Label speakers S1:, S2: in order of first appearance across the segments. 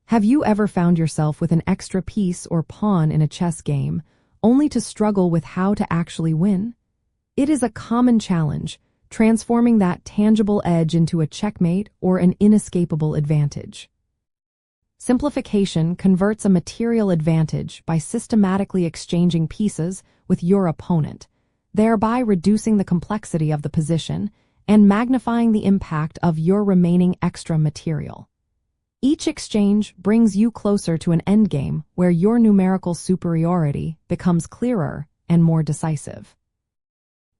S1: Have you ever found yourself with an extra piece or pawn in a chess game, only to struggle with how to actually win? It is a common challenge, transforming that tangible edge into a checkmate or an inescapable advantage. Simplification converts a material advantage by systematically exchanging pieces with your opponent, thereby reducing the complexity of the position and magnifying the impact of your remaining extra material. Each exchange brings you closer to an endgame where your numerical superiority becomes clearer and more decisive.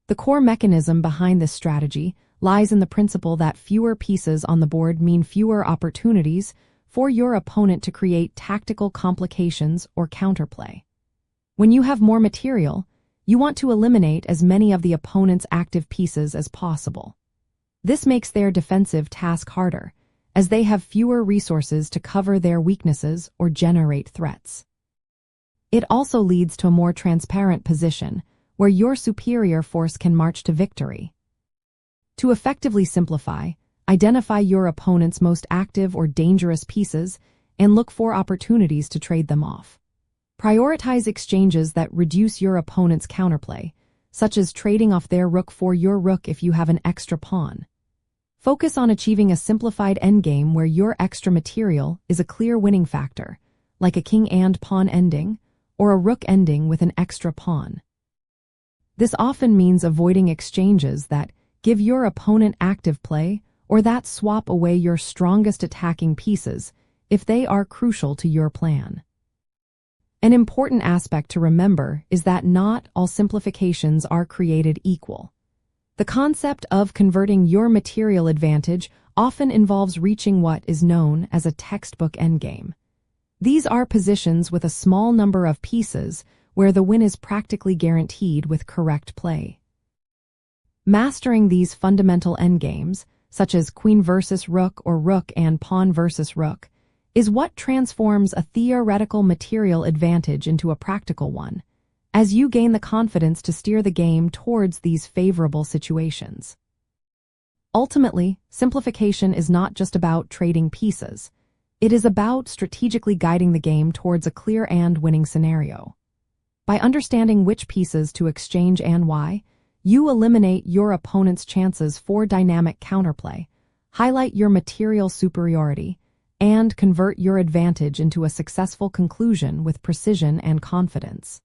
S1: The core mechanism behind this strategy lies in the principle that fewer pieces on the board mean fewer opportunities for your opponent to create tactical complications or counterplay. When you have more material, you want to eliminate as many of the opponent's active pieces as possible. This makes their defensive task harder, as they have fewer resources to cover their weaknesses or generate threats. It also leads to a more transparent position, where your superior force can march to victory. To effectively simplify, identify your opponent's most active or dangerous pieces and look for opportunities to trade them off. Prioritize exchanges that reduce your opponent's counterplay, such as trading off their rook for your rook if you have an extra pawn. Focus on achieving a simplified endgame where your extra material is a clear winning factor, like a king and pawn ending, or a rook ending with an extra pawn. This often means avoiding exchanges that give your opponent active play or that swap away your strongest attacking pieces if they are crucial to your plan. An important aspect to remember is that not all simplifications are created equal. The concept of converting your material advantage often involves reaching what is known as a textbook endgame. These are positions with a small number of pieces where the win is practically guaranteed with correct play. Mastering these fundamental endgames, such as queen versus rook or rook and pawn versus rook, is what transforms a theoretical material advantage into a practical one, as you gain the confidence to steer the game towards these favorable situations. Ultimately, simplification is not just about trading pieces. It is about strategically guiding the game towards a clear and winning scenario. By understanding which pieces to exchange and why, you eliminate your opponent's chances for dynamic counterplay, highlight your material superiority, and convert your advantage into a successful conclusion with precision and confidence.